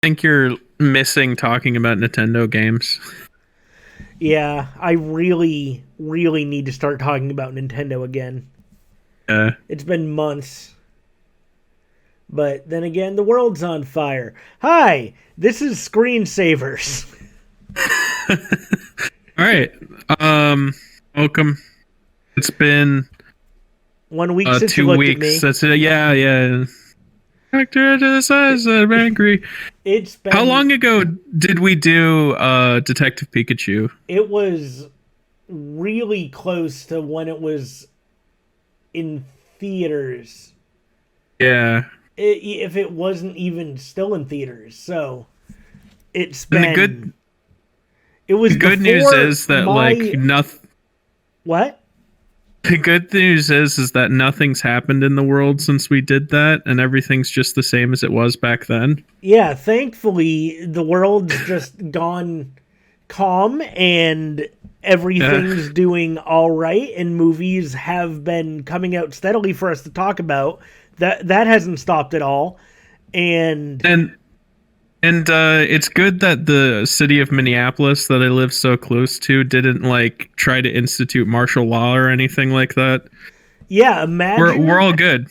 think you're missing talking about Nintendo games. Yeah, I really, really need to start talking about Nintendo again. Uh, It's been months. But then again, the world's on fire. Hi, this is Screensavers. all right. Welcome. It's been 1 week since you two looked at weeks. me. That's it. Yeah, yeah. Actor to the size I'm angry. It's How been. long ago did we do Detective Pikachu? It was really close to when it was in theaters. Yeah. If it wasn't even still in theaters. So it's And been. It was the good news before is that like my. nothing. What? The good news is that nothing's happened in the world since we did that, and everything's just the same as it was back then. Yeah, thankfully, the world's just gone calm and Yeah. everything's doing all right, and movies have been coming out steadily for us to talk about. That hasn't stopped at all. And And it's good that the city of Minneapolis that I live so close to didn't like try to institute martial law or anything like that. yeah, We're all good.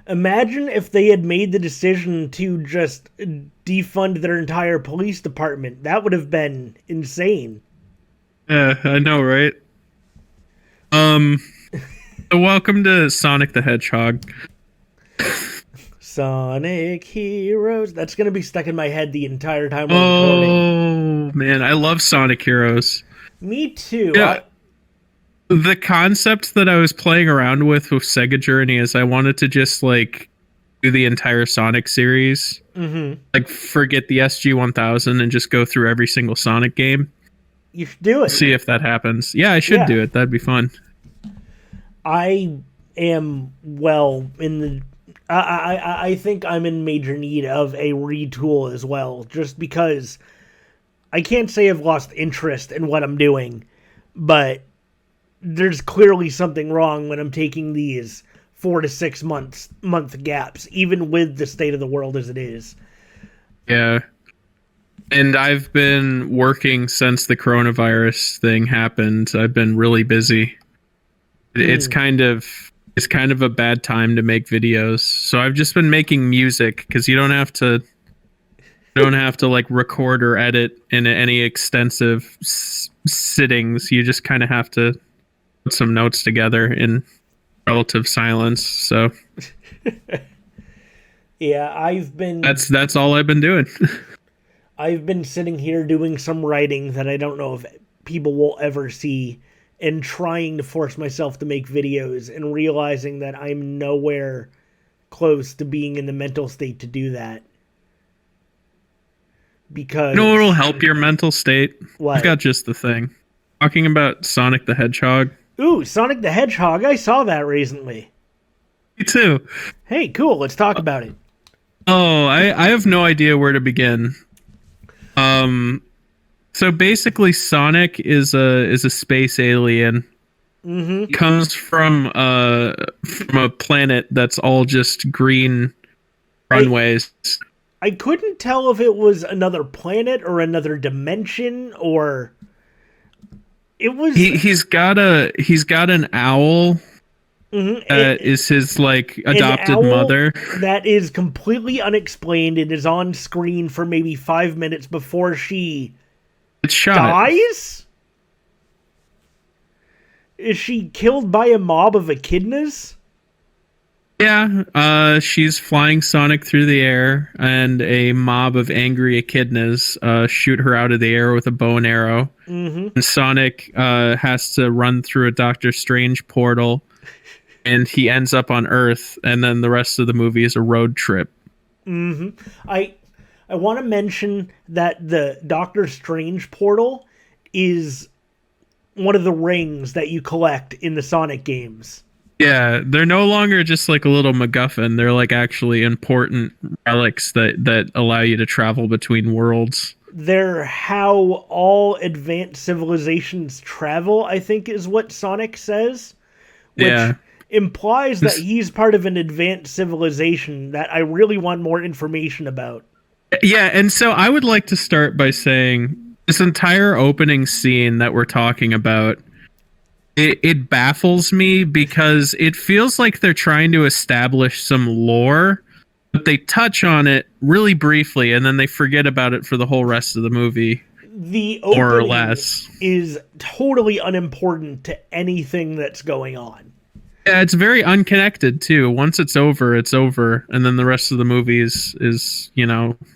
imagine if they had made the decision to just defund their entire police department. That would have been insane. Yeah, I know, right? Um, so welcome to Sonic the Hedgehog. Sonic Heroes. That's going to be stuck in my head the entire time we're recording. Oh man, I love Sonic Heroes. Me too. Yeah, the concept that I was playing around with Sega Journey is I wanted to just like do the entire Sonic series, like forget the SG-1000 and just go through every single Sonic game. You should do it. See if that happens. Yeah, I should Yeah. do it. That'd be fun. I am well in the. I think I'm in major need of a retool as well, just because I can't say I've lost interest in what I'm doing, but there's clearly something wrong when I'm taking these 4 to 6 month gaps, even with the state of the world as it is. Yeah. And I've been working since the coronavirus thing happened. I've been really busy. It's kind of a bad time to make videos. So I've just been making music because you don't have to like record or edit in any extensive sittings. You just kind of have to put some notes together in relative silence. So Yeah, that's all I've been doing. I've been sitting here doing some writing that I don't know if people will ever see, and trying to force myself to make videos and realizing that I'm nowhere close to being in the mental state to do that. Because You know what'll help your mental state? I've what? got just the thing. Talking about Sonic the Hedgehog. Ooh, Sonic the Hedgehog. I saw that recently. Me too. Hey, cool. Let's talk about it. Oh, I have no idea where to begin. So basically Sonic is a space alien. Comes from a planet that's all just green runways. I couldn't tell if it was another planet or another dimension or it was. He's got an owl that is his like an adopted owl mother. that is completely unexplained and is on screen for maybe 5 minutes before she It's shot. dies? Is she killed by a mob of echidnas? Yeah, she's flying Sonic through the air, and a mob of angry echidnas shoot her out of the air with a bow and arrow. And Sonic has to run through a Doctor Strange portal, and he ends up on Earth, and then the rest of the movie is a road trip. I want to mention that the Doctor Strange portal is one of the rings that you collect in the Sonic games. Yeah, they're no longer just like a little MacGuffin. They're like actually important relics that allow you to travel between worlds. They're how all advanced civilizations travel, I think is what Sonic says. Which Yeah. implies that he's part of an advanced civilization that I really want more information about. Yeah, and so I would like to start by saying this entire opening scene that we're talking about, it baffles me because it feels like they're trying to establish some lore, but they touch on it really briefly and then they forget about it for the whole rest of the movie, The more or opening less. is totally unimportant to anything that's going on. Yeah, it's very unconnected too. Once it's over, and then the rest of the movie is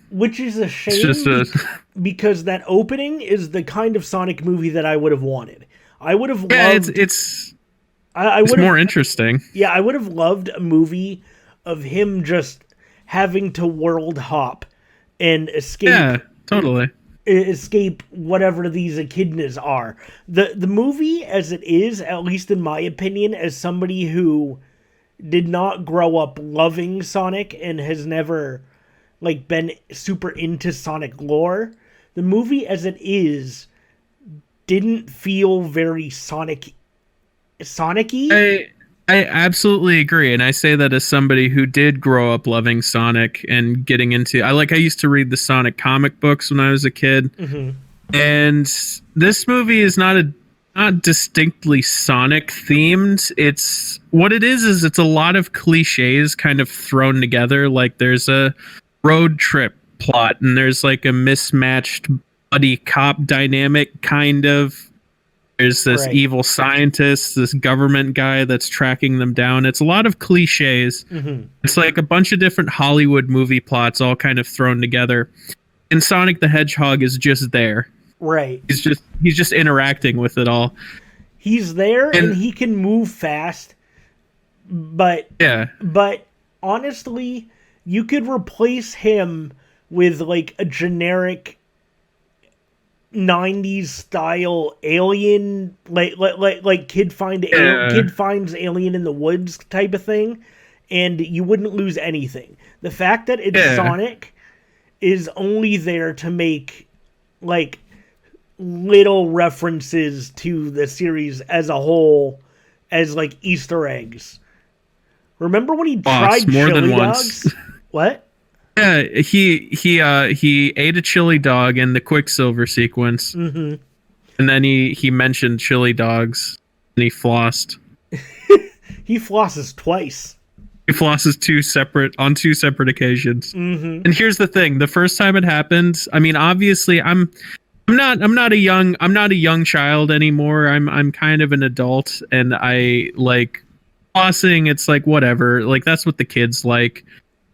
Which is a it's just shame because that opening is the kind of Sonic movie that I would have wanted. I would have yeah, loved. I it's would more have. interesting. Yeah, I would have loved a movie of him just having to world hop and Yeah, totally. escape whatever these echidnas are. The movie as it is, at least in my opinion, as somebody who did not grow up loving Sonic and has never like been super into Sonic lore, the movie as it is didn't feel very Sonic-y. I absolutely agree, and I say that as somebody who did grow up loving Sonic and getting into. I used to read the Sonic comic books when I was a kid, and this movie is not distinctly Sonic themed. It's what it is it's a lot of cliches kind of thrown together. Like there's a road trip plot, and there's like a mismatched buddy cop dynamic kind of. There's this Right. evil scientist, this government guy that's tracking them down. It's a lot of cliches. It's like a bunch of different Hollywood movie plots all kind of thrown together. And Sonic the Hedgehog is just there. Right. He's just interacting with it all. He's there and he can move fast, but Yeah. But honestly, you could replace him with like a generic 90s style alien, like kid finds alien in the woods type of thing, and you wouldn't lose anything. The fact that it's Sonic is only there to make like little references to the series as a whole, as like Easter eggs. Remember when he tried more chili than dogs? once. What? Yeah, he ate a chili dog in the Quicksilver sequence, and then he mentioned chili dogs, and he flossed. He flosses twice. He flosses on two separate occasions. And here's the thing: the first time it happened, I mean, obviously, I'm not a young child anymore. I'm kind of an adult, and I like flossing. It's like whatever. Like that's what the kids like.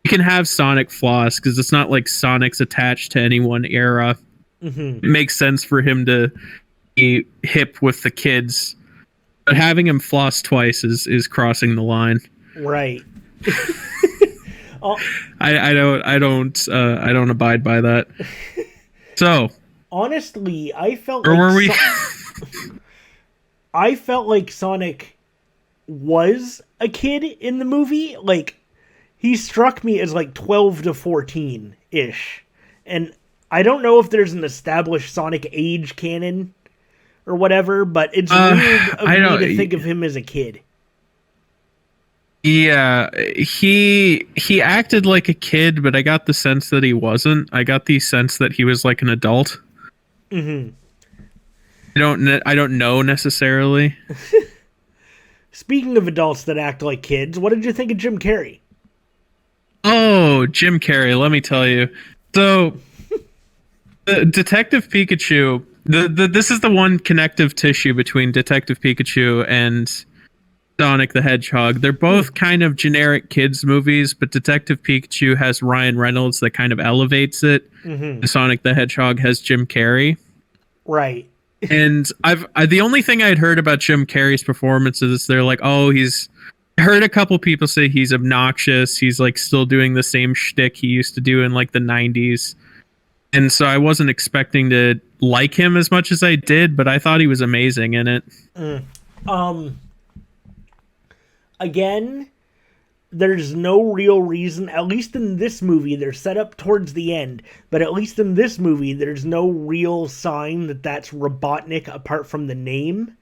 You can have Sonic floss because it's not like Sonic's attached to any one era. It makes sense for him to be hip with the kids, but having him floss twice is crossing the line. Right. I don't abide by that. So honestly, I felt where were we? I felt like Sonic was a kid in the movie. Like, he struck me as like 12 to 14-ish. And I don't know if there's an established Sonic age canon or whatever, but it's weird of me to think of him as a kid. Yeah, he acted like a kid, but I got the sense that he wasn't. I got the sense that he was like an adult. I don't know necessarily. Speaking of adults that act like kids, what did you think of Jim Carrey? Oh, Jim Carrey, let me tell you. So, Detective Pikachu, this is the one connective tissue between Detective Pikachu and Sonic the Hedgehog. They're both kind of generic kids movies, but Detective Pikachu has Ryan Reynolds that kind of elevates it. And Sonic the Hedgehog has Jim Carrey. Right. And the only thing I'd heard about Jim Carrey's performance is they're like, oh, I heard a couple people say he's obnoxious. He's like still doing the same shtick he used to do in like the 90s. And so I wasn't expecting to like him as much as I did, but I thought he was amazing in it. Again, there's no real reason, at least in this movie, they're set up towards the end, but at least in this movie, there's no real sign that that's Robotnik apart from the name.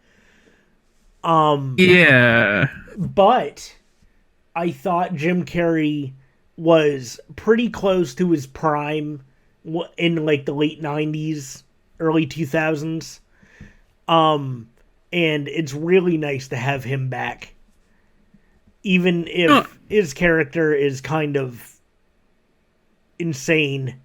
Yeah. But I thought Jim Carrey was pretty close to his prime in like the late 90s, early 2000s. And it's really nice to have him back. Even if his character is kind of insane.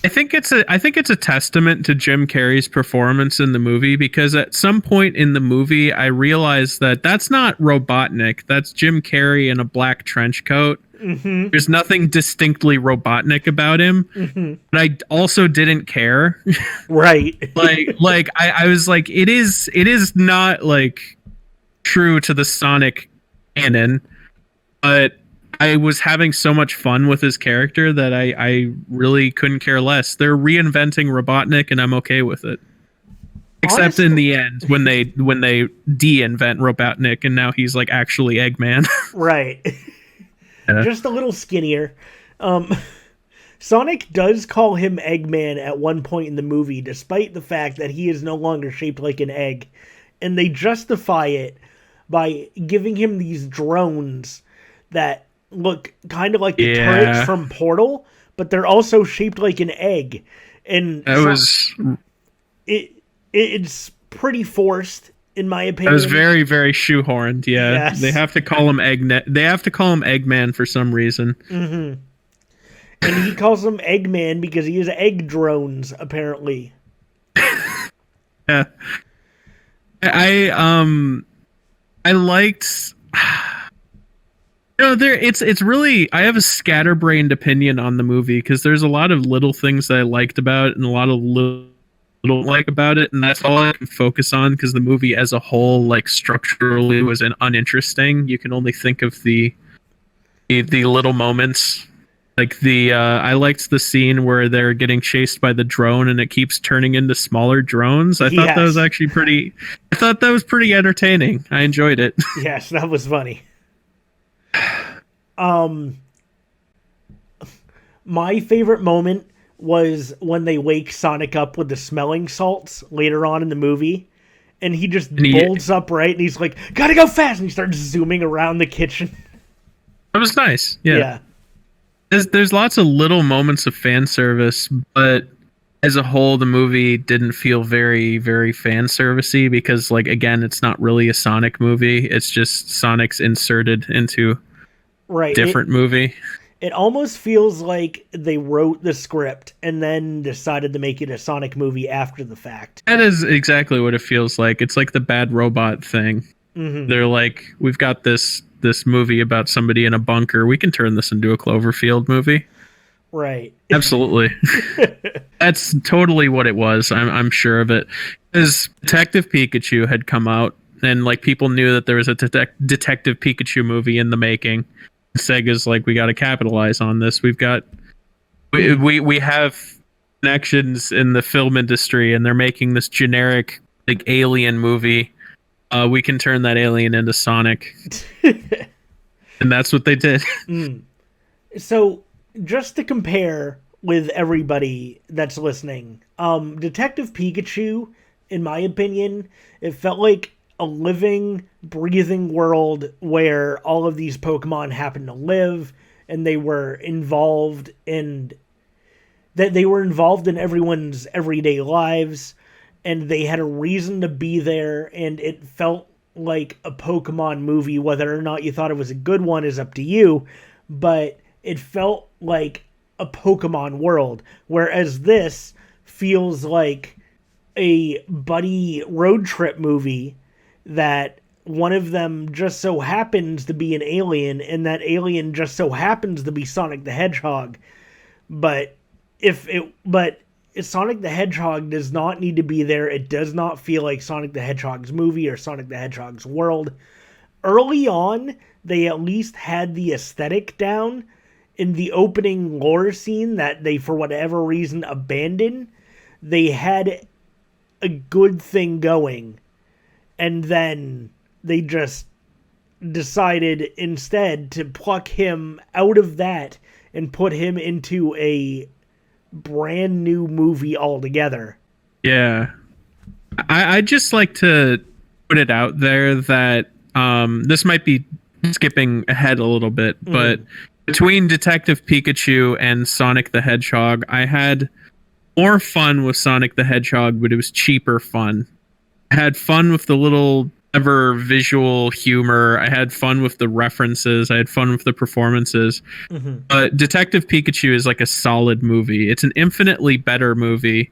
I think it's a testament to Jim Carrey's performance in the movie, because at some point in the movie I realized that that's not Robotnik, that's Jim Carrey in a black trench coat. Mm-hmm. There's nothing distinctly Robotnik about him, but I also didn't care. Right. I was like, it is not like true to the Sonic canon, but I was having so much fun with his character that I really couldn't care less. They're reinventing Robotnik, and I'm okay with it. Except Honestly, in the end, when they de-invent Robotnik, and now he's like actually Eggman. Right. Yeah. Just a little skinnier. Sonic does call him Eggman at one point in the movie, despite the fact that he is no longer shaped like an egg. And they justify it by giving him these drones that look kind of like the turrets from Portal, but they're also shaped like an egg. And it's pretty forced, in my opinion. It was very, very shoehorned. Yeah, yes. They have to call him Eggman for some reason. Mm-hmm. And he calls him Eggman because he has egg drones, apparently. Yeah, I liked. It's really, I have a scatterbrained opinion on the movie because there's a lot of little things that I liked about it and a lot of little like about it, and that's all I can focus on because the movie as a whole, like structurally, was uninteresting. You can only think of the little moments. Like I liked the scene where they're getting chased by the drone and it keeps turning into smaller drones. I thought that was actually pretty. I thought that was pretty entertaining. I enjoyed it. Yes, that was funny. My favorite moment was when they wake Sonic up with the smelling salts later on in the movie, and he just bolts upright and he's like, "Gotta go fast!" and he starts zooming around the kitchen. That was nice. Yeah. There's lots of little moments of fan service, but as a whole, the movie didn't feel very, very fan servicey because, like, again, it's not really a Sonic movie. It's just Sonic's inserted into a different movie. It almost feels like they wrote the script and then decided to make it a Sonic movie after the fact. That is exactly what it feels like. It's like the Bad Robot thing. Mm-hmm. They're like, we've got this movie about somebody in a bunker. We can turn this into a Cloverfield movie. Right. Absolutely. That's totally what it was. I'm sure of it. Because Detective Pikachu had come out, and like people knew that there was a Detective Pikachu movie in the making. Sega's like, we got to capitalize on this. We have connections in the film industry, and they're making this generic like alien movie. We can turn that alien into Sonic. And that's what they did. So, just to compare with everybody that's listening, Detective Pikachu, in my opinion, it felt like a living, breathing world where all of these Pokemon happen to live, and they were involved in everyone's everyday lives, and they had a reason to be there, and it felt like a Pokemon movie. Whether or not you thought it was a good one is up to you, but it felt like a Pokemon world, whereas this feels like a buddy road trip movie that one of them just so happens to be an alien, and that alien just so happens to be Sonic the Hedgehog. But if Sonic the Hedgehog does not need to be there, it does not feel like Sonic the Hedgehog's movie or Sonic the Hedgehog's world. Early on, they at least had the aesthetic down. In the opening lore scene that they, for whatever reason, abandoned, they had a good thing going. And then they just decided instead to pluck him out of that and put him into a brand new movie altogether. Yeah. I'd just like to put it out there that this might be skipping ahead a little bit, but between Detective Pikachu and Sonic the Hedgehog, I had more fun with Sonic the Hedgehog, but it was cheaper fun. I had fun with the little clever visual humor. I had fun with the references. I had fun with the performances. Mm-hmm. But Detective Pikachu is like a solid movie. It's an infinitely better movie.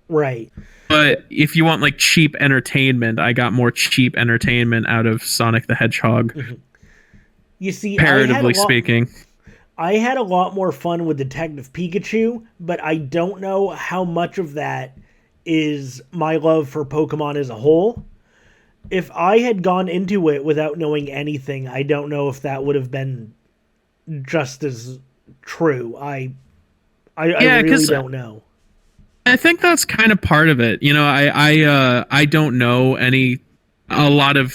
Right. But if you want like cheap entertainment, I got more cheap entertainment out of Sonic the Hedgehog, Mm-hmm. You see, comparatively speaking. I had a lot more fun with Detective Pikachu, but I don't know how much of that is my love for Pokemon as a whole. If I had gone into it without knowing anything, I don't know if that would have been just as true. I Yeah, really because don't know. I think that's kind of part of it. You know, I don't know a lot of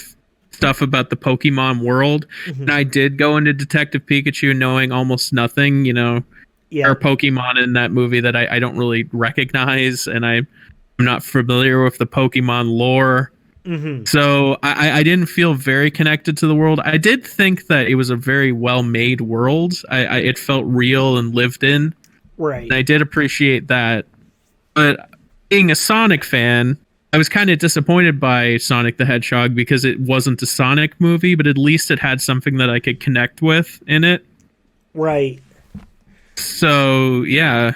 stuff about the Pokemon world, Mm-hmm. and I did go into Detective Pikachu knowing almost nothing. You know, there Yeah. are Pokemon in that movie that I don't really recognize, and I'm not familiar with the Pokemon lore. Mm-hmm. So I didn't feel very connected to the world. I did think that it was a very well made world. It felt real and lived in, Right. and I did appreciate that. But being a Sonic fan, I was kind of disappointed by Sonic the Hedgehog because it wasn't a Sonic movie, but at least it had something that I could connect with in it. Right. So yeah,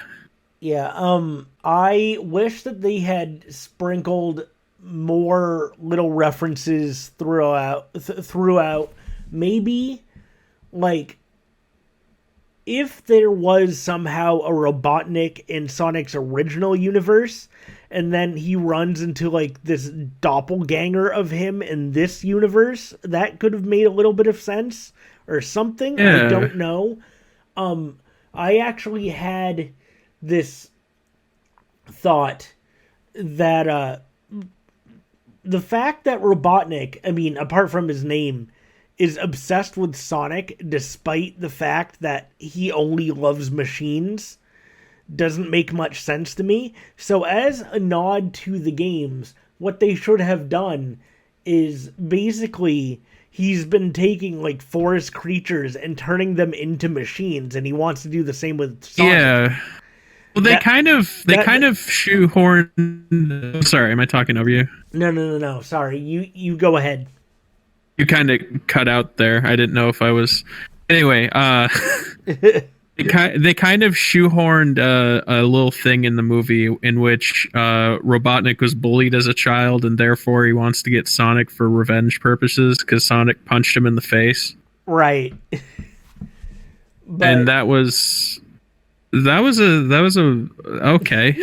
Yeah. I wish that they had sprinkled more little references throughout. Maybe like if there was somehow a Robotnik in Sonic's original universe, and then he runs into like this doppelganger of him in this universe, that could have made a little bit of sense or something. I yeah, don't know. I actually had this thought that the fact that Robotnik, I mean, apart from his name, is obsessed with Sonic despite the fact that he only loves machines doesn't make much sense to me. So as a nod to the games, what they should have done is basically he's been taking like forest creatures and turning them into machines, and he wants to do the same with Sonic. yeah. Well, That they kind of shoehorn. Sorry, am I talking over you? no. Sorry, you go ahead. You kind of cut out there. I didn't know if I was. Anyway, they kind of shoehorned a little thing in the movie in which Robotnik was bullied as a child, and therefore he wants to get Sonic for revenge purposes because Sonic punched him in the face. Right. And But that was a okay.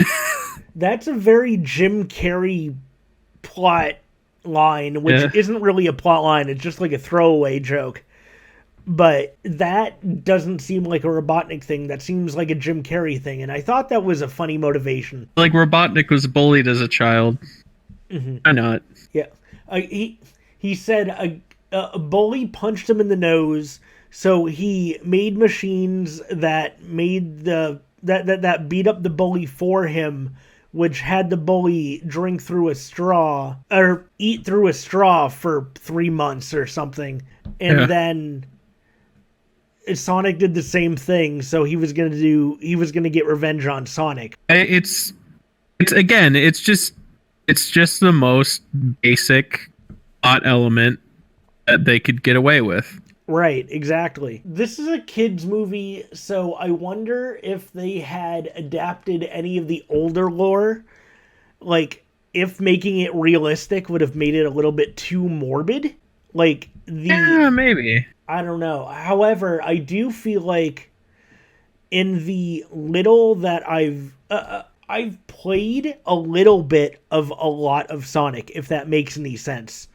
that's a very Jim Carrey plot line, which Yeah. isn't really a plot line, it's just like a throwaway joke. But that doesn't seem like a Robotnik thing. That seems like a Jim Carrey thing, and I thought that was a funny motivation. Like Robotnik was bullied as a child. Mm-hmm. Why not? Yeah, he said a bully punched him in the nose, so he made machines that made that beat up the bully for him, which had the bully drink through a straw or eat through a straw for 3 months or something, and then Sonic did the same thing, so he was gonna get revenge on Sonic. It's again, it's just the most basic plot element that they could get away with. Right, exactly. This is a kids movie, so I wonder if they had adapted any of the older lore, like if making it realistic would have made it a little bit too morbid. Like Yeah, maybe. I don't know. However, I do feel like in the little that I've played a little bit of a lot of Sonic, if that makes any sense.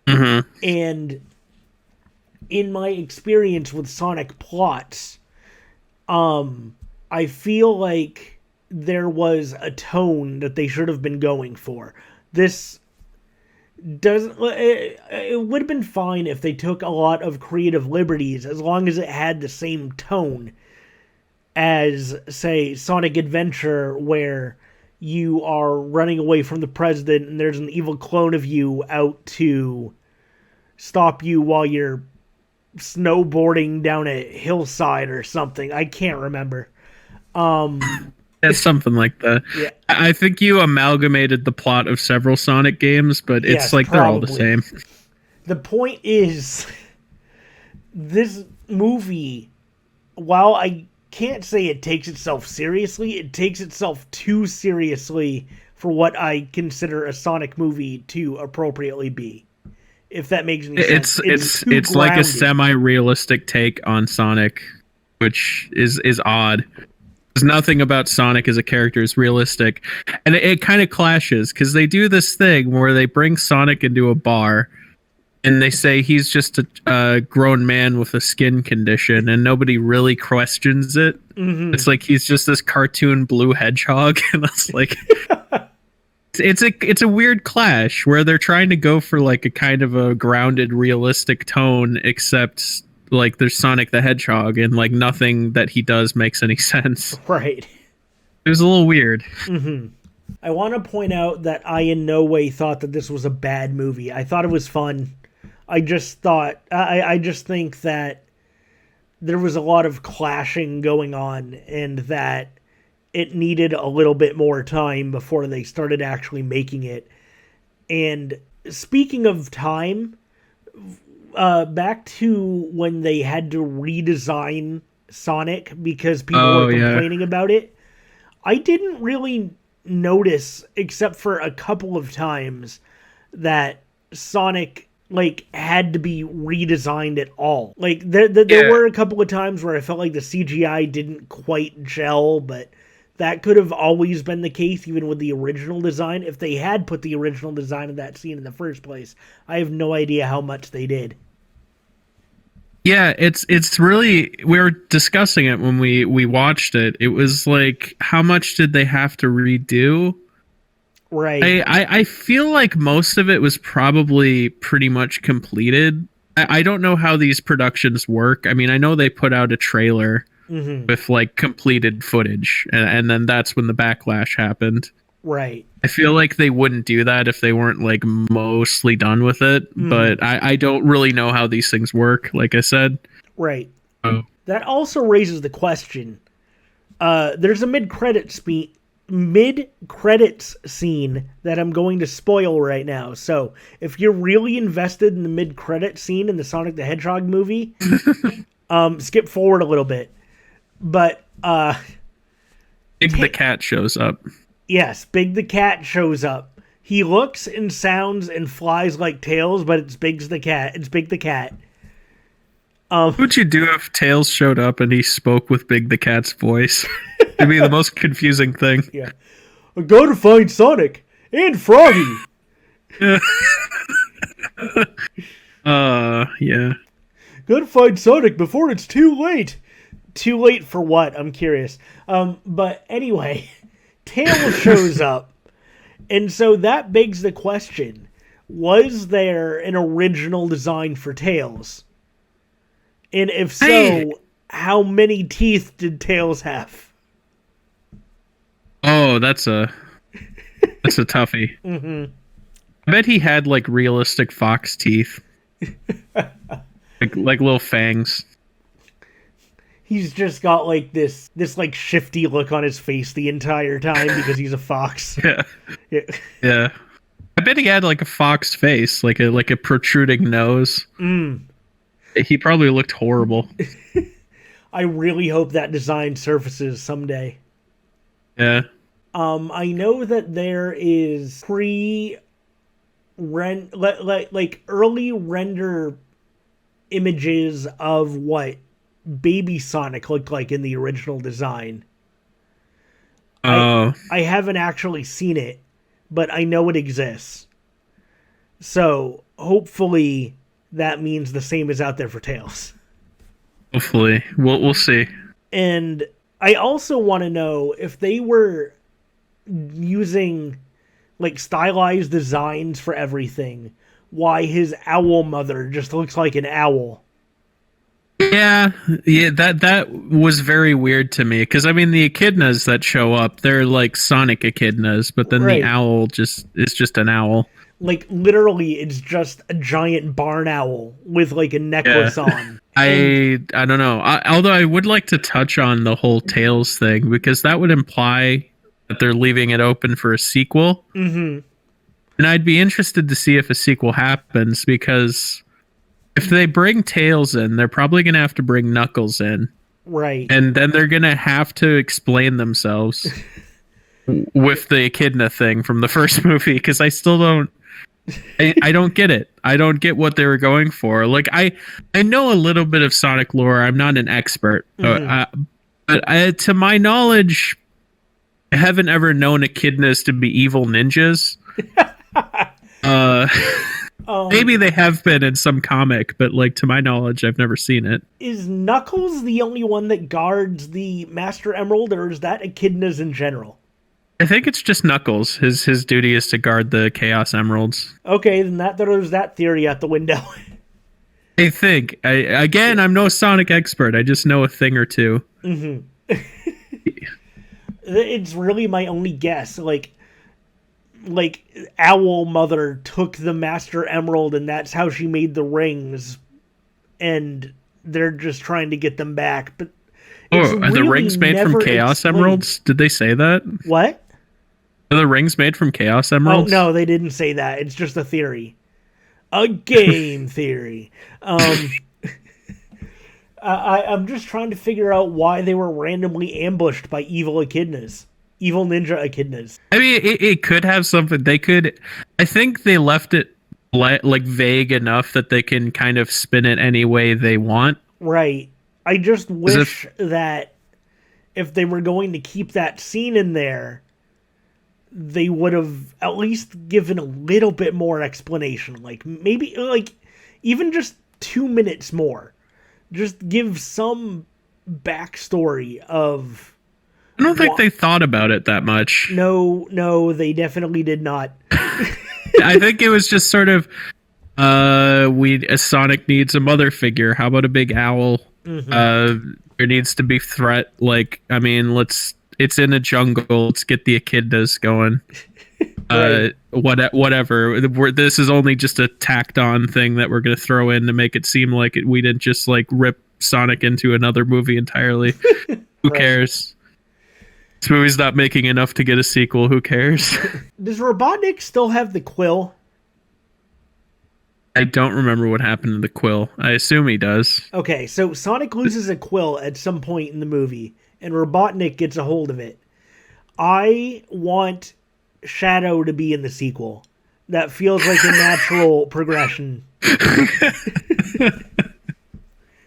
Mm-hmm. And in my experience with Sonic plots, I feel like there was a tone that they should have been going for. This doesn't. It would have been fine if they took a lot of creative liberties, as long as it had the same tone as, say, Sonic Adventure, where you are running away from the president and there's an evil clone of you out to stop you while you're snowboarding down a hillside or something. I can't remember. It's something like that. Yeah. I think you amalgamated the plot of several Sonic games, but it's Yes, like probably. they're all the same. The point is, this movie, while I can't say it takes itself seriously, it takes itself too seriously for what I consider a Sonic movie to appropriately be. If that makes any sense. It's like a semi-realistic take on Sonic, which is odd. There's nothing about Sonic as a character is realistic, and it kind of clashes because they do this thing where they bring Sonic into a bar, and they say he's just a grown man with a skin condition, and nobody really questions it. Mm-hmm. It's like he's just this cartoon blue hedgehog, and it's like it's a weird clash where they're trying to go for like a kind of a grounded, realistic tone, except like there's Sonic the Hedgehog, and like nothing that he does makes any sense. Right. It was a little weird. Mm-hmm. I want to point out that I in no way thought that this was a bad movie. I thought it was fun. I just think that there was a lot of clashing going on, and that it needed a little bit more time before they started actually making it. And speaking of time, back to when they had to redesign Sonic because people were complaining about it, I didn't really notice, except for a couple of times, that Sonic had to be redesigned at all. Like there were a couple of times where I felt like the CGI didn't quite gel, but that could have always been the case even with the original design. If they had put the original design of that scene in the first place, I have no idea how much they did. Yeah, it's really, we were discussing it when we watched it. It was like, how much did they have to redo? Right. I feel like most of it was probably pretty much completed. I don't know how these productions work. I mean, I know they put out a trailer with like completed footage, and then that's when the backlash happened. Right. I feel like they wouldn't do that if they weren't like mostly done with it, but I don't really know how these things work, like I said. Right. That also raises the question. There's a mid-credits scene that I'm going to spoil right now. So if you're really invested in the mid-credits scene in the Sonic the Hedgehog movie, skip forward a little bit. But Big the cat shows up. Yes, Big the cat shows up. He looks and sounds and flies like Tails, but it's Big the cat. It's Big the cat. What would you do if Tails showed up and he spoke with Big the cat's voice? It'd be the most confusing thing. Yeah. I gotta find Sonic and Froggy. Yeah. Gotta find Sonic before it's too late. Too late for what? I'm curious. But anyway, Tails shows up. And so that begs the question, was there an original design for Tails? And if so, how many teeth did Tails have? Oh, that's a toughie. Mm-hmm. I bet he had like realistic fox teeth. like little fangs. He's just got like this like shifty look on his face the entire time because he's a fox. Yeah. I bet he had like a fox face, like a protruding nose. He probably looked horrible. I really hope that design surfaces someday. Yeah. I know that there is early render images of what Baby Sonic looked like in the original design. I haven't actually seen it, but I know it exists. So hopefully that means the same is out there for Tails. Hopefully. We'll see. And I also want to know if they were using like stylized designs for everything, why his owl mother just looks like an owl. Yeah, that was very weird to me, because I mean the echidnas that show up, they're like Sonic echidnas, but then the owl is just an owl. Like, literally, it's just a giant barn owl with, like, a necklace on. I don't know. Although I would like to touch on the whole Tails thing, because that would imply that they're leaving it open for a sequel. Mm-hmm. And I'd be interested to see if a sequel happens, because if they bring Tails in, they're probably going to have to bring Knuckles in. Right. And then they're going to have to explain themselves with the Echidna thing from the first movie, because I still don't. I don't get it. I don't get what they were going for. Like, I know a little bit of Sonic lore. I'm not an expert, but to my knowledge, I haven't ever known echidnas to be evil ninjas. Maybe they have been in some comic, but like, to my knowledge, I've never seen it. Is Knuckles the only one that guards the Master Emerald, or is that echidnas in general? I think it's just Knuckles. His duty is to guard the Chaos Emeralds. Okay, then that throws that theory out the window. I think. I'm no Sonic expert. I just know a thing or two. Mm-hmm. It's really my only guess. Like Owl Mother took the Master Emerald, and that's how she made the rings, and they're just trying to get them back. But are the rings made from Chaos Emeralds? Did they say that? What? Are the rings made from Chaos Emeralds? Oh, no, they didn't say that. It's just a theory. A game theory. I'm just trying to figure out why they were randomly ambushed by evil echidnas. Evil ninja echidnas. I mean, it could have something. They could... I think they left it like vague enough that they can kind of spin it any way they want. Right. I just wish that if they were going to keep that scene in there, they would have at least given a little bit more explanation. Like, maybe, like, even just 2 minutes more. Just give some backstory of... I don't think they thought about it that much. No, they definitely did not. I think it was just sort of, Sonic needs a mother figure. How about a big owl? Mm-hmm. There needs to be threat. Like, I mean, it's in a jungle. Let's get the echidnas going. Right. Whatever. This is only just a tacked on thing that we're going to throw in to make it seem like we didn't just like rip Sonic into another movie entirely. Who cares? This movie's not making enough to get a sequel. Who cares? Does Robotnik still have the quill? I don't remember what happened to the quill. I assume he does. Okay, so Sonic loses a quill at some point in the movie, and Robotnik gets a hold of it. I want Shadow to be in the sequel. That feels like a natural progression.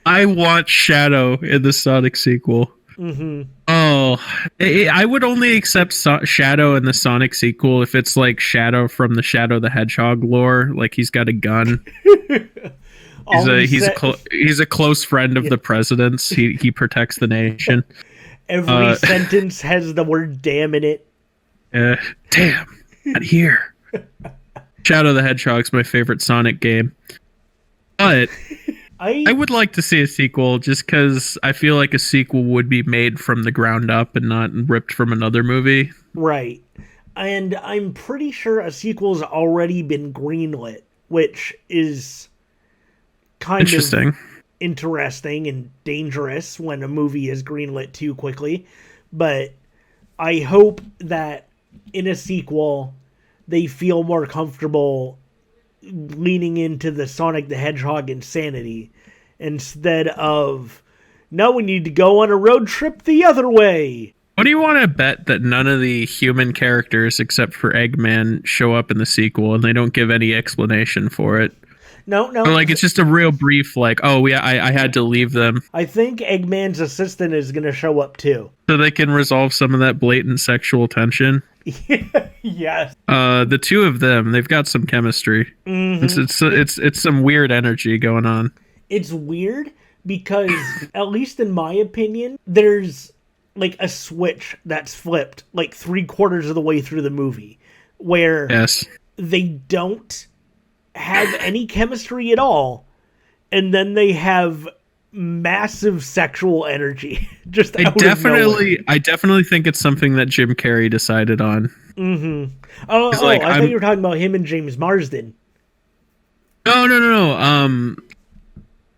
I want Shadow in the Sonic sequel. Mm-hmm. Oh, I would only accept Shadow in the Sonic sequel if it's like Shadow from the Shadow the Hedgehog lore, like he's got a gun. He's a close friend of the president's. He protects the nation. Every sentence has the word "damn" in it. Damn, not here. Shadow the Hedgehog's my favorite Sonic game, but I would like to see a sequel just because I feel like a sequel would be made from the ground up and not ripped from another movie. Right. And I'm pretty sure a sequel's already been greenlit, which is kind of interesting and dangerous when a movie is greenlit too quickly. But I hope that in a sequel, they feel more comfortable leaning into the Sonic the Hedgehog insanity instead of, no, we need to go on a road trip the other way. What do you want to bet that none of the human characters except for Eggman show up in the sequel and they don't give any explanation for it? No. Or like it's just a real brief, like, oh, yeah, I had to leave them. I think Eggman's assistant is going to show up too. So they can resolve some of that blatant sexual tension. Yes. The two of them, they've got some chemistry. Mm-hmm. It's some weird energy going on. It's weird because, at least in my opinion, there's like a switch that's flipped like 3/4 of the way through the movie where they don't have any chemistry at all, and then they have massive sexual energy. Just I definitely think it's something that Jim Carrey decided on. I thought you were talking about him and James Marsden. No.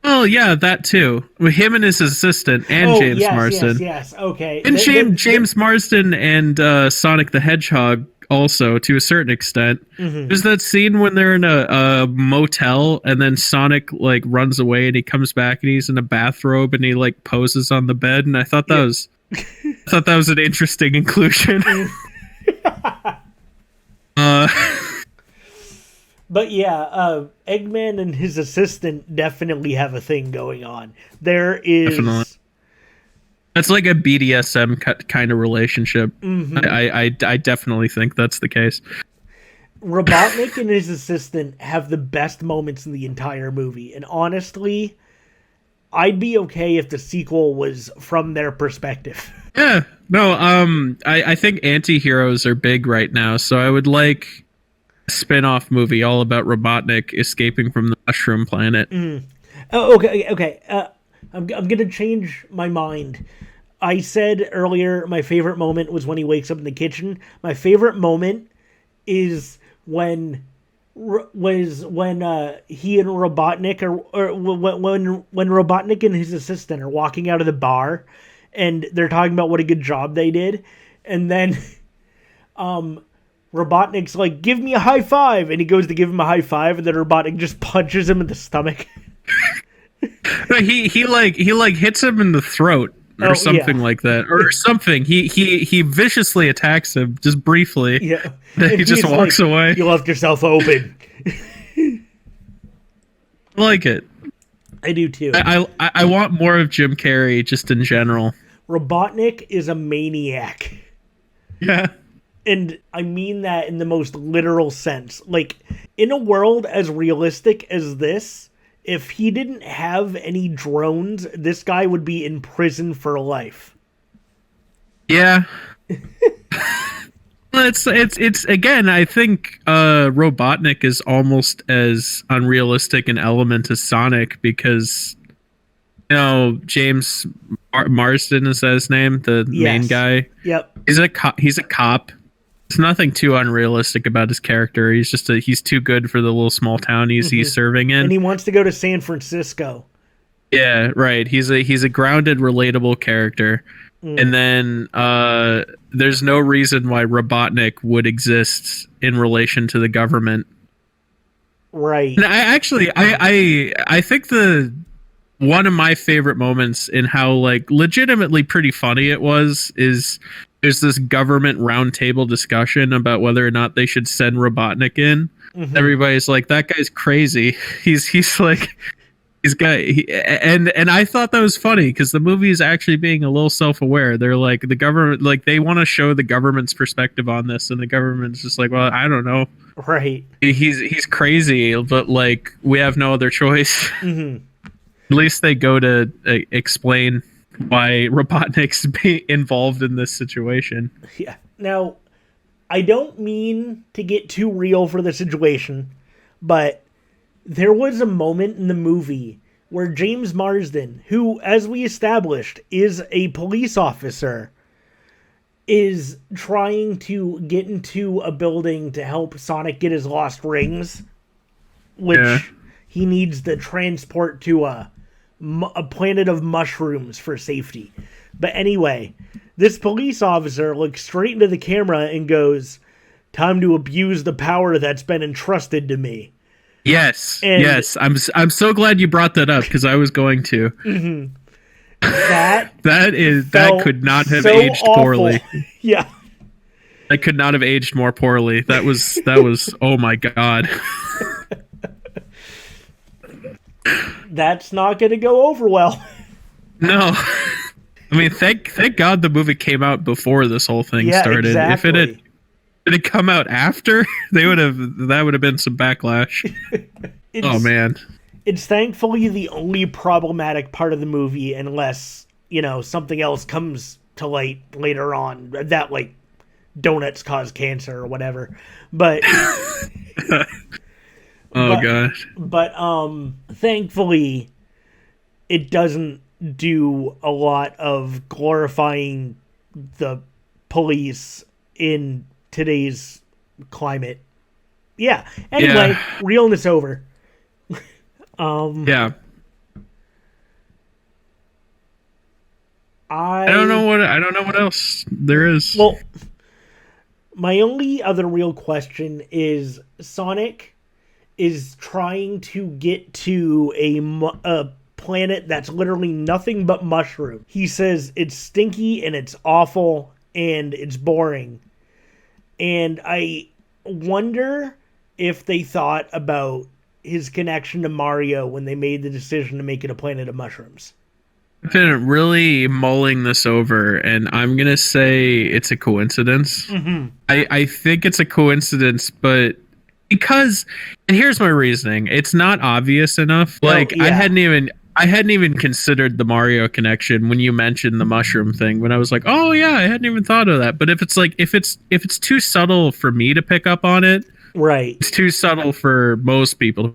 Oh yeah, that too. With him and his assistant and James Marsden. Yes. Okay. And James Marsden and Sonic the Hedgehog also, to a certain extent. There's that scene when they're in a motel and then Sonic like runs away and he comes back and he's in a bathrobe and he like poses on the bed, and I thought that was an interesting inclusion. But yeah, Eggman and his assistant definitely have a thing going on. There is... Definitely. That's like a BDSM kind of relationship. I definitely think that's the case. Robotnik and his assistant have the best moments in the entire movie. And honestly, I'd be okay if the sequel was from their perspective. Yeah. No, I think anti-heroes are big right now, so I would like spin-off movie all about Robotnik escaping from the mushroom planet. Oh, okay. I'm gonna change my mind. I said earlier my favorite moment was when he wakes up in the kitchen. My favorite moment is when he and Robotnik or when Robotnik and his assistant are walking out of the bar and they're talking about what a good job they did, and then Robotnik's like, give me a high five, and he goes to give him a high five, and then Robotnik just punches him in the stomach. he hits him in the throat or something like that, or something. He viciously attacks him just briefly. Yeah, then he just walks away. You left yourself open. I like it. I do too. I want more of Jim Carrey just in general. Robotnik is a maniac. Yeah. And I mean that in the most literal sense. Like, in a world as realistic as this, if he didn't have any drones, this guy would be in prison for life. Yeah. It's again, I think Robotnik is almost as unrealistic an element as Sonic, because James Marsden, is that his name? The main guy? Yep. He's a cop. There's nothing too unrealistic about his character. He's just he's too good for the little small town he's serving in. And he wants to go to San Francisco. Yeah, right. He's a grounded, relatable character. And then there's no reason why Robotnik would exist in relation to the government. Right. And I think one of my favorite moments in how like legitimately pretty funny it was is there's this government roundtable discussion about whether or not they should send Robotnik in. Everybody's like, that guy's crazy. He's like, and I thought that was funny because the movie is actually being a little self-aware. They're like, the government, like they want to show the government's perspective on this, and the government's just like, well, I don't know. Right. He's crazy, but like we have no other choice. At least they go to explain why Robotnik's involved in this situation. Yeah. Now, I don't mean to get too real for the situation, but there was a moment in the movie where James Marsden, who, as we established, is a police officer, is trying to get into a building to help Sonic get his lost rings, which he needs to transport to a planet of mushrooms for safety. But anyway, this police officer looks straight into the camera and goes, "Time to abuse the power that's been entrusted to me." Yes. I'm so glad you brought that up because I was going to. That could not have aged poorly. Yeah. That could not have aged more poorly. That was oh my god. That's not going to go over well. No. I mean, thank God the movie came out before this whole thing started. Exactly. If it had come out after, that would have been some backlash. Oh man. It's thankfully the only problematic part of the movie, unless, something else comes to light later on that like donuts cause cancer or whatever. But oh gosh. But thankfully it doesn't do a lot of glorifying the police in today's climate. Yeah. Anyway, realness over. Yeah. I don't know what else there is. Well, my only other real question is Sonic is trying to get to a planet that's literally nothing but mushroom. He says it's stinky and it's awful and it's boring. And I wonder if they thought about his connection to Mario when they made the decision to make it a planet of mushrooms. I've been really mulling this over, and I'm going to say it's a coincidence. Mm-hmm. I think it's a coincidence, but because, and here's my reasoning, it's not obvious enough. Like, I hadn't even considered the Mario connection when you mentioned the mushroom thing, when I was like, oh yeah, I hadn't even thought of that. But if it's too subtle for me to pick up on it, right, it's too subtle for most people.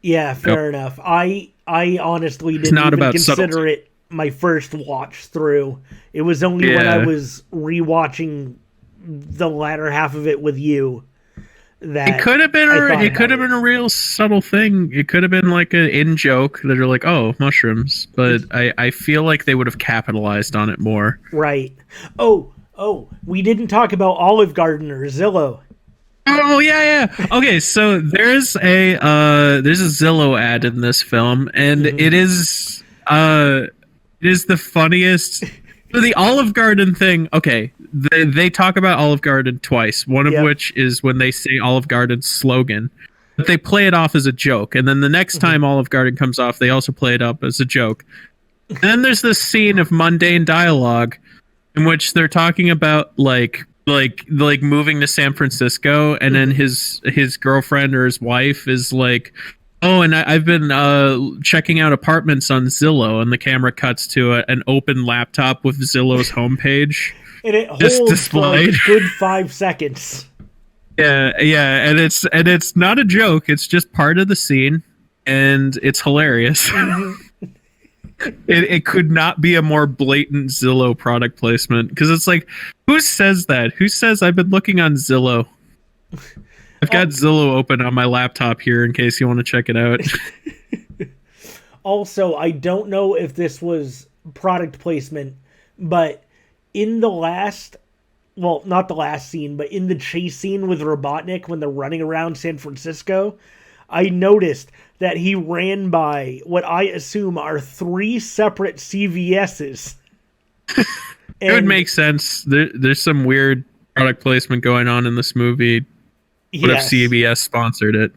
Yeah, fair enough. I honestly didn't even consider it my first watch through. It was only when I was rewatching the latter half of it with you that it could have been a real subtle thing. It could have been like an in joke that are like, oh, mushrooms. But I feel like they would have capitalized on it more. Right. Oh, we didn't talk about Olive Garden or Zillow. Oh yeah. Okay, so there's a Zillow ad in this film, and it is the funniest. So the Olive Garden thing. Okay, they talk about Olive Garden twice. One of which is when they say Olive Garden's slogan, but they play it off as a joke, and then the next time Olive Garden comes off, they also play it up as a joke. And then there's this scene of mundane dialogue in which they're talking about like moving to San Francisco, and then his girlfriend or his wife is like, oh, and I've been checking out apartments on Zillow, and the camera cuts to an open laptop with Zillow's homepage, and it holds displayed for like a good 5 seconds. Yeah, and it's not a joke; it's just part of the scene, and it's hilarious. It could not be a more blatant Zillow product placement, because it's like, who says that? Who says I've been looking on Zillow? I've got Zillow open on my laptop here in case you want to check it out. Also, I don't know if this was product placement, but in the last, well, not the last scene, but in the chase scene with Robotnik when they're running around San Francisco, I noticed that he ran by what I assume are 3 separate CVS's. It would make sense. There's some weird product placement going on in this movie. What if CVS sponsored it?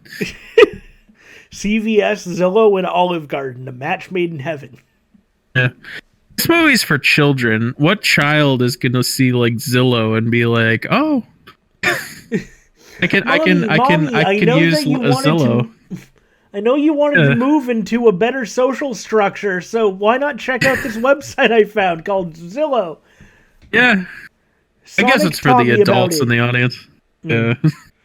CVS, Zillow, and Olive Garden, a match made in heaven. Yeah. This movie's for children. What child is gonna see like Zillow and be like, "Oh, I can use Zillow." I know you wanted to move into a better social structure, so why not check out this website I found called Zillow? Yeah, Sonic, I guess it's for the adults in the audience. Yeah.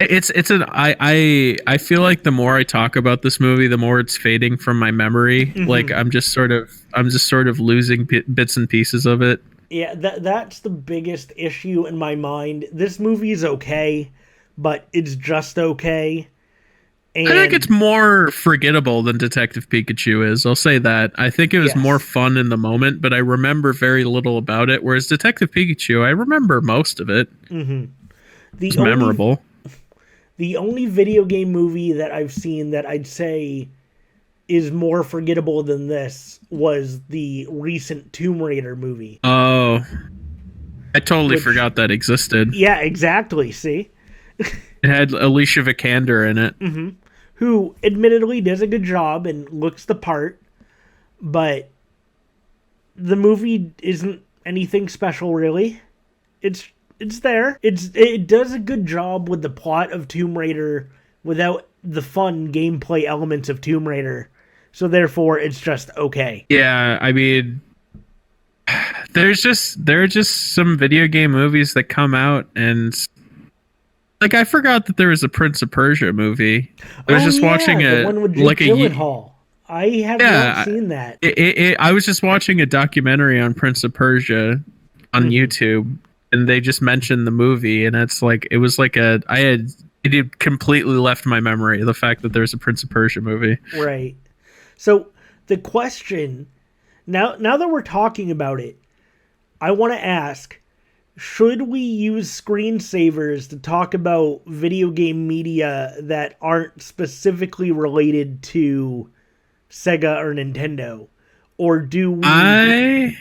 I feel like the more I talk about this movie, the more it's fading from my memory. Like I'm just sort of losing bits and pieces of it. Yeah, that's the biggest issue in my mind. This movie is okay, but it's just okay. And I think it's more forgettable than Detective Pikachu is. I'll say that. I think it was more fun in the moment, but I remember very little about it. Whereas Detective Pikachu, I remember most of it. It's memorable. The only video game movie that I've seen that I'd say is more forgettable than this was the recent Tomb Raider movie. Oh, I totally forgot that existed. Yeah, exactly. See? It had Alicia Vikander in it. Who admittedly does a good job and looks the part, but the movie isn't anything special, really. It's there. It does a good job with the plot of Tomb Raider without the fun gameplay elements of Tomb Raider. So therefore, it's just okay. Yeah, I mean, there are just some video game movies that come out, and like I forgot that there was a Prince of Persia movie. I was watching the one with Jake Gyllenhaal. I have not seen that. I was just watching a documentary on Prince of Persia on YouTube, and they just mentioned the movie, and it had completely left my memory, the fact that there's a Prince of Persia movie. Right. So the question, now that we're talking about it, I want to ask, should we use screensavers to talk about video game media that aren't specifically related to Sega or Nintendo? Or do we... I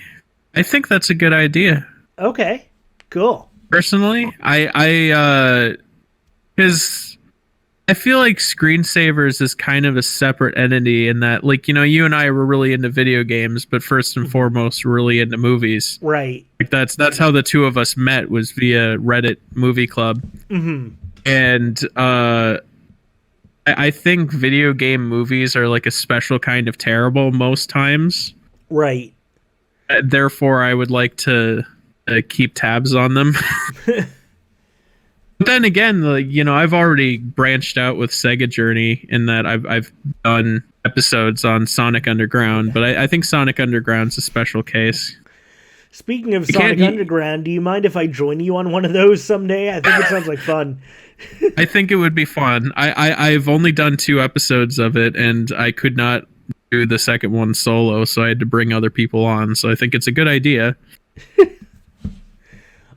think that's a good idea. Okay, cool. Personally, because I feel like Screensavers is kind of a separate entity in that, like, you know, you and I were really into video games, but first and foremost, we're really into movies. Right. Like that's how the two of us met, was via Reddit Movie Club. And I think video game movies are like a special kind of terrible most times. Right. Therefore, I would like to keep tabs on them. But then again, you know, I've already branched out with Sega Journey in that I've done episodes on Sonic Underground, but I think Sonic Underground's a special case. Speaking of Sonic Underground, do you mind if I join you on one of those someday? I think it sounds like fun. I think it would be fun. I've only done 2 episodes of it, and I could not do the second one solo, so I had to bring other people on. So I think it's a good idea.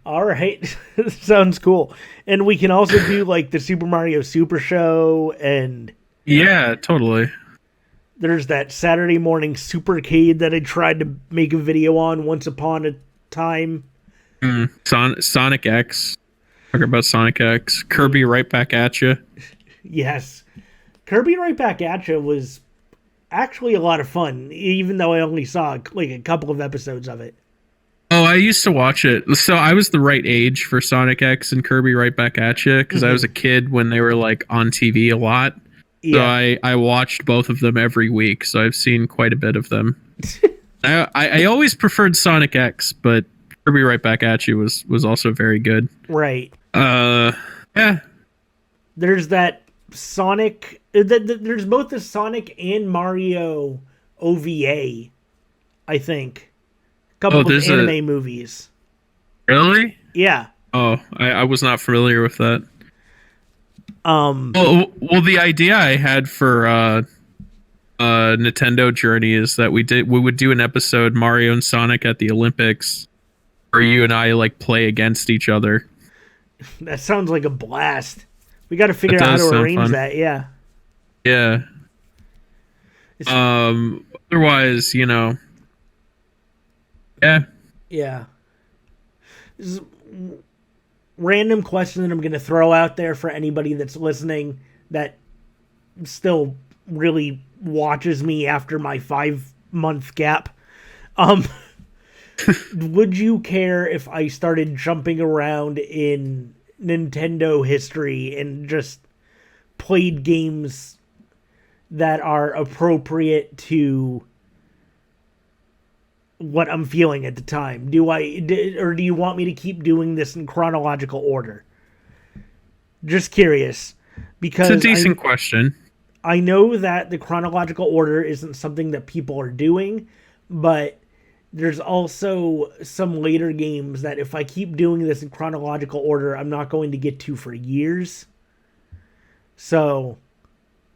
All right. Sounds cool. And we can also do like the Super Mario Super Show, and yeah, totally. There's that Saturday morning Supercade that I tried to make a video on once upon a time. Sonic X. Talk about Sonic X. Kirby Right Back at You. Yes. Kirby Right Back at You was actually a lot of fun, even though I only saw like a couple of episodes of it. Oh, I used to watch it. So I was the right age for Sonic X and Kirby Right Back at You, because I was a kid when they were like on TV a lot. Yeah. So I watched both of them every week, so I've seen quite a bit of them. I always preferred Sonic X, but Kirby Right Back at You was also very good. Right. Yeah. There's that Sonic... There's both the Sonic and Mario OVA, I think. Couple of anime movies. Really? Yeah. Oh, I was not familiar with that. Well, the idea I had for Nintendo Journey is that we would do an episode Mario and Sonic at the Olympics, where you and I like play against each other. That sounds like a blast. We got to figure out how to arrange that. Yeah. Yeah. Otherwise, you know. Yeah. Yeah. Random question that I'm going to throw out there for anybody that's listening that still really watches me after my 5-month gap. Would you care if I started jumping around in Nintendo history and just played games that are appropriate to what I'm feeling at the time? Or do you want me to keep doing this in chronological order? Just curious, because it's a decent question. I know that the chronological order isn't something that people are doing, but there's also some later games that if I keep doing this in chronological order, I'm not going to get to for years. So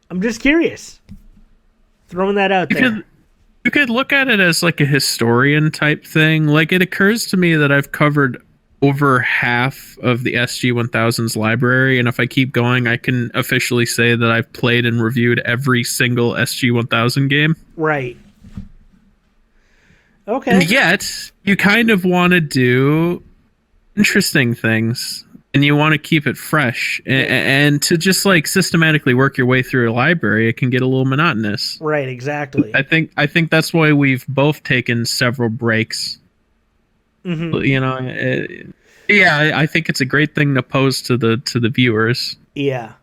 I'm just curious. Throwing that out there. You could look at it as like a historian type thing. Like, it occurs to me that I've covered over half of the SG-1000's library, and if I keep going, I can officially say that I've played and reviewed every single SG-1000 game. Right. Okay. And yet, you kind of want to do interesting things, and you want to keep it fresh, and to just like systematically work your way through a library, it can get a little monotonous. Right, exactly. I think that's why we've both taken several breaks. Mm-hmm. You know, I think it's a great thing to pose to the viewers. Yeah.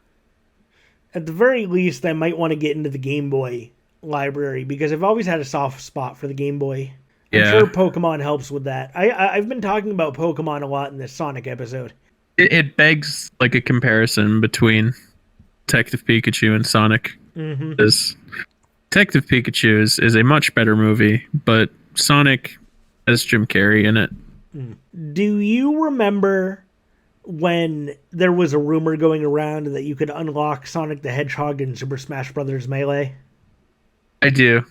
At the very least, I might want to get into the Game Boy library, because I've always had a soft spot for the Game Boy. I'm sure Pokemon helps with that. I've been talking about Pokemon a lot in this Sonic episode. It begs like a comparison between Detective Pikachu and Sonic. Mm-hmm. Detective Pikachu is a much better movie, but Sonic has Jim Carrey in it. Do you remember when there was a rumor going around that you could unlock Sonic the Hedgehog in Super Smash Bros. Melee? I do.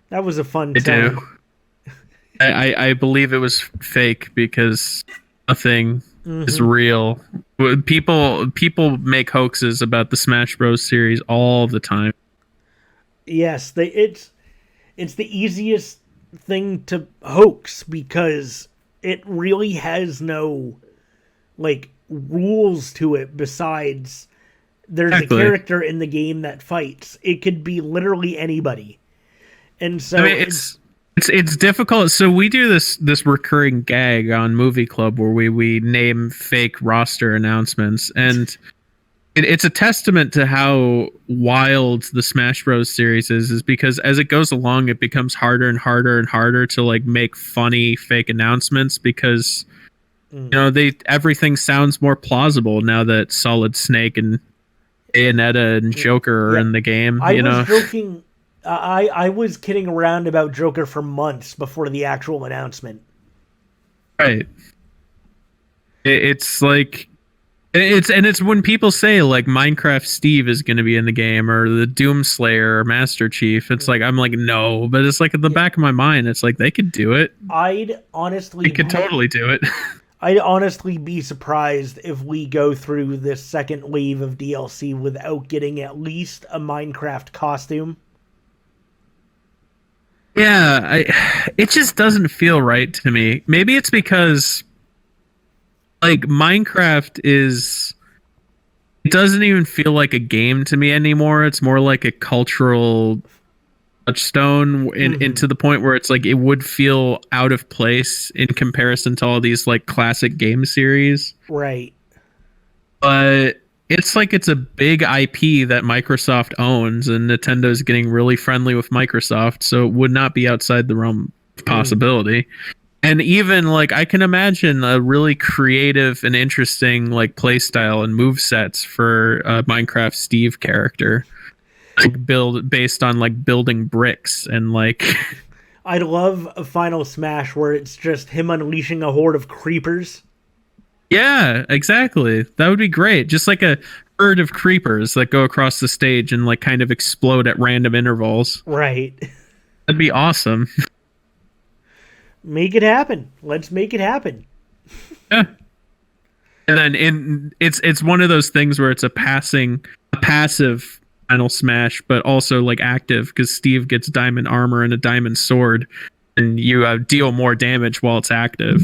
That was a fun I time. do. I believe it was fake because nothing is real. People make hoaxes about the Smash Bros. Series all the time. Yes, it's the easiest thing to hoax because it really has no like rules to it besides there's Exactly. a character in the game that fights. It could be literally anybody. And so I mean, it's difficult. So we do this recurring gag on Movie Club where we name fake roster announcements, and it's a testament to how wild the Smash Bros. Series is because as it goes along, it becomes harder and harder and harder to like make funny fake announcements because everything sounds more plausible now that Solid Snake and Bayonetta and Joker are in the game. I was joking. I was kidding around about Joker for months before the actual announcement. Right. It's like it's when people say like Minecraft Steve is going to be in the game or the Doomslayer or Master Chief. It's like I'm like no, but it's like at the back of my mind, it's like they could do it. I'd honestly, they could totally do it. I'd honestly be surprised if we go through this second wave of DLC without getting at least a Minecraft costume. Yeah, it just doesn't feel right to me. Maybe it's because like Minecraft it doesn't even feel like a game to me anymore. It's more like a cultural touchstone into the point where it's like it would feel out of place in comparison to all these like classic game series. Right. But it's like it's a big IP that Microsoft owns, and Nintendo's getting really friendly with Microsoft, so it would not be outside the realm of possibility. And even like I can imagine a really creative and interesting like play style and move sets for a Minecraft Steve character. Like build based on like building bricks and like I'd love a Final Smash where it's just him unleashing a horde of creepers. yeah, exactly. That would be great. Just like a herd of creepers that go across the stage and like kind of explode at random intervals. Right. That'd be awesome. Make it happen. Let's make it happen. Yeah. And then it's one of those things where it's a passive Final Smash, but also like active because Steve gets diamond armor and a diamond sword, and you deal more damage while it's active.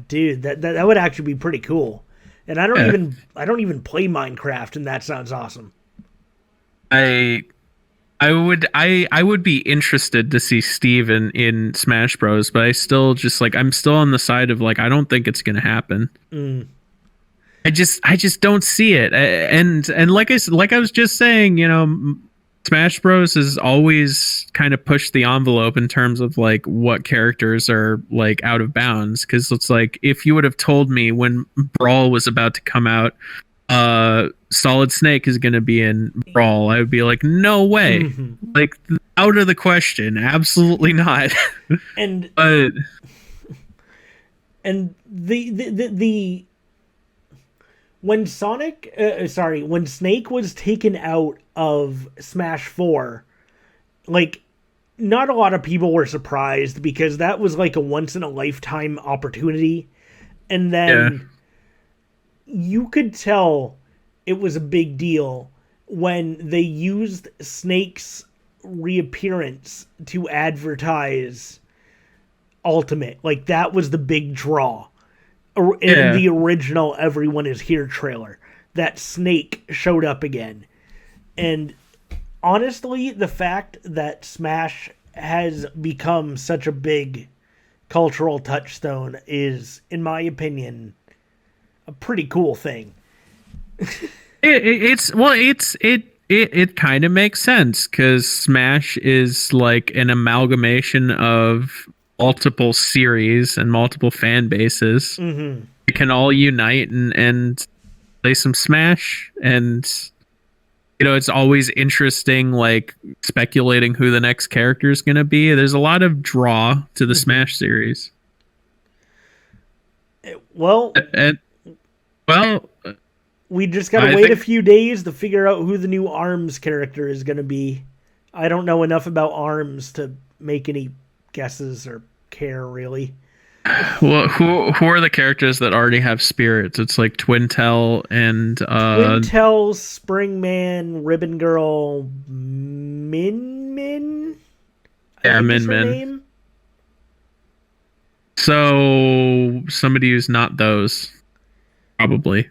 Dude, that would actually be pretty cool. And I don't even play Minecraft, and that sounds awesome. I would be interested to see Steve in Smash Bros, but I still just like I'm still on the side of like I don't think it's gonna happen. I just don't see it. And like I was just saying, Smash Bros has always kind of pushed the envelope in terms of like what characters are like out of bounds. Because it's like if you would have told me when Brawl was about to come out, Solid Snake is going to be in Brawl, I would be like, no way, like out of the question, absolutely not. And but and the when when Snake was taken out of Smash 4, like, not a lot of people were surprised because that was like a once-in-a-lifetime opportunity. And then you could tell it was a big deal when they used Snake's reappearance to advertise Ultimate. Like, that was the big draw. In the original Everyone Is Here trailer, that Snake showed up again. And honestly, the fact that Smash has become such a big cultural touchstone is, in my opinion, a pretty cool thing. It kind of makes sense because Smash is like an amalgamation of multiple series and multiple fan bases. They can all unite and play some Smash, and it's always interesting, like speculating who the next character is going to be. There's a lot of draw to the Smash series. Well, well, we just got to wait a few days to figure out who the new ARMS character is going to be. I don't know enough about ARMS to make any guesses or care, really. Well, who are the characters that already have spirits? It's like Twintel and Twintel, Springman, Ribbon Girl, Min. Yeah, Min. So somebody who's not those, probably.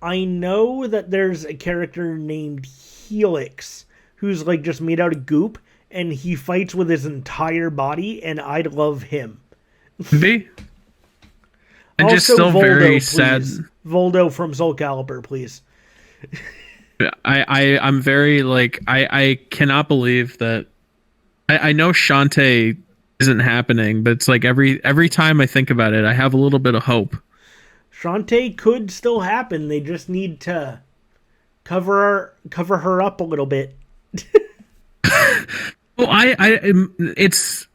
I know that there's a character named Helix who's like just made out of goop, and he fights with his entire body, and I'd love him. Be? And also, just still Voldo, very please. sad. Voldo from Soul Calibur, please. I'm very like I cannot believe that. I know Shantae isn't happening, but it's like every time I think about it, I have a little bit of hope. Shantae could still happen. They just need to cover her up a little bit. Well, it's.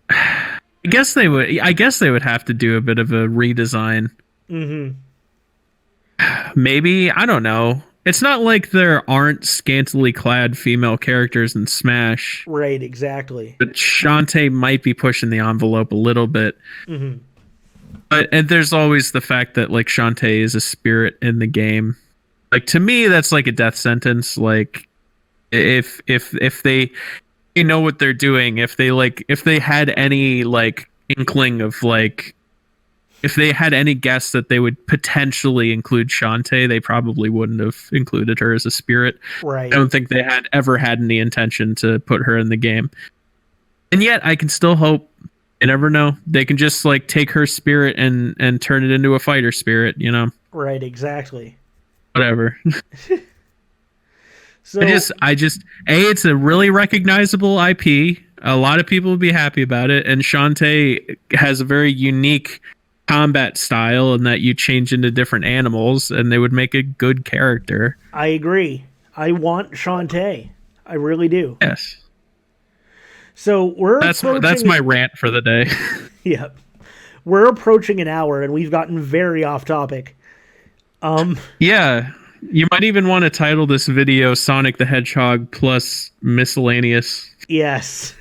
I guess they would have to do a bit of a redesign. Mm-hmm. Maybe, I don't know. It's not like there aren't scantily clad female characters in Smash. Right, exactly. But Shantae might be pushing the envelope a little bit. Mm-hmm. And there's always the fact that like Shantae is a spirit in the game. Like to me, that's like a death sentence. Like if they know what they're doing, if they had any like inkling of like, if they had any guess that they would potentially include Shantae, they probably wouldn't have included her as a spirit. Right. I don't think they had ever had any intention to put her in the game. And yet I can still hope. You never know. They can just like take her spirit and turn it into a fighter spirit, you know? Right, exactly. Whatever. So I just it's a really recognizable IP. A lot of people would be happy about it, and Shantae has a very unique combat style in that you change into different animals, and they would make a good character. I agree. I want Shantae. I really do. Yes. So that's my rant for the day. Yep. We're approaching an hour, and we've gotten very off topic. Yeah. You might even want to title this video Sonic the Hedgehog plus Miscellaneous. Yes.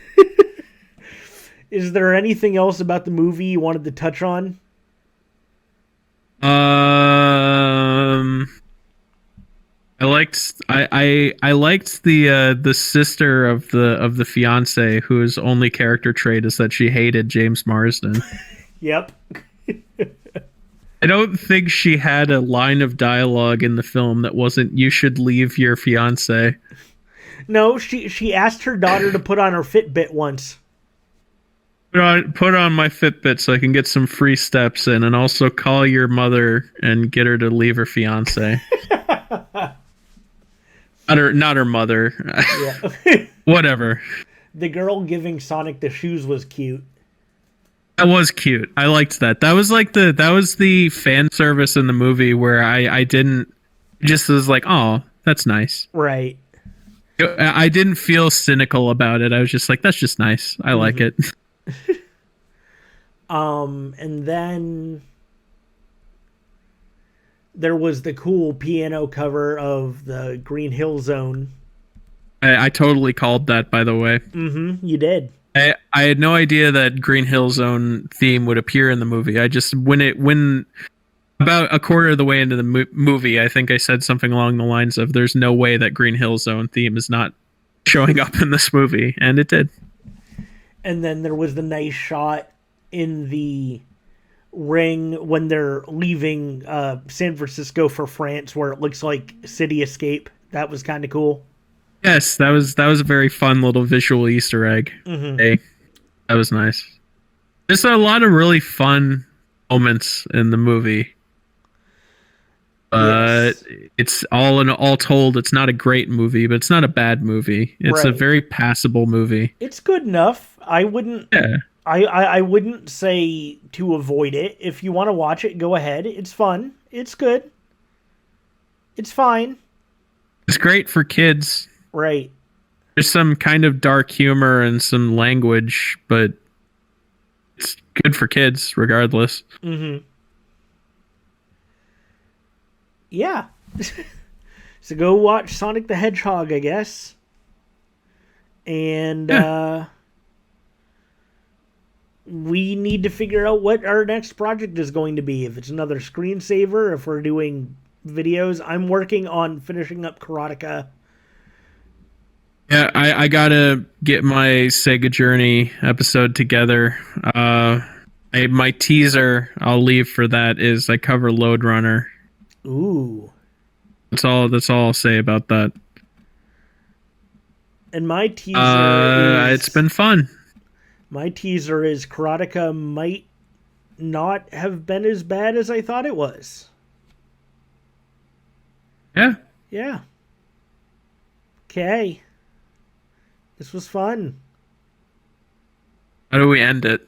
Is there anything else about the movie you wanted to touch on? I liked the sister of the fiance whose only character trait is that she hated James Marsden. Yep. I don't think she had a line of dialogue in the film that wasn't "You should leave your fiance." No, she asked her daughter to put on her Fitbit once. Put on my Fitbit so I can get some free steps in, and also call your mother and get her to leave her fiance. Not her mother. Yeah. Whatever. The girl giving Sonic the shoes was cute. That was cute. I liked that. That was the fan service in the movie where I didn't just was like, oh, that's nice. Right. I didn't feel cynical about it. I was just like, that's just nice. I like it. And then there was the cool piano cover of the Green Hill Zone. I totally called that, by the way. Mm-hmm. You did. I had no idea that Green Hill Zone theme would appear in the movie. I just when about a quarter of the way into the movie, I think I said something along the lines of, "There's no way that Green Hill Zone theme is not showing up in this movie," and it did. And then there was the nice shot in the ring when they're leaving San Francisco for France, where it looks like City Escape. That was kind of cool. Yes, that was a very fun little visual Easter egg. Mm-hmm. Hey, that was nice. There's a lot of really fun moments in the movie. Yes. It's all told, it's not a great movie, but it's not a bad movie. It's a very passable movie. It's good enough. I wouldn't. Yeah. I wouldn't say to avoid it. If you want to watch it, go ahead. It's fun. It's good. It's fine. It's great for kids. Right. There's some kind of dark humor and some language, but it's good for kids regardless. Mm-hmm. Yeah. So go watch Sonic the Hedgehog, I guess. And we need to figure out what our next project is going to be. If it's another screensaver, if we're doing videos. I'm working on finishing up Karateka. Yeah, I gotta get my Sega Journey episode together. My teaser I'll leave for that is I cover Load Runner. Ooh. That's all I'll say about that. And my teaser is... It's been fun. My teaser is Karateka might not have been as bad as I thought it was. Yeah. Yeah. Okay. This was fun. How do we end it?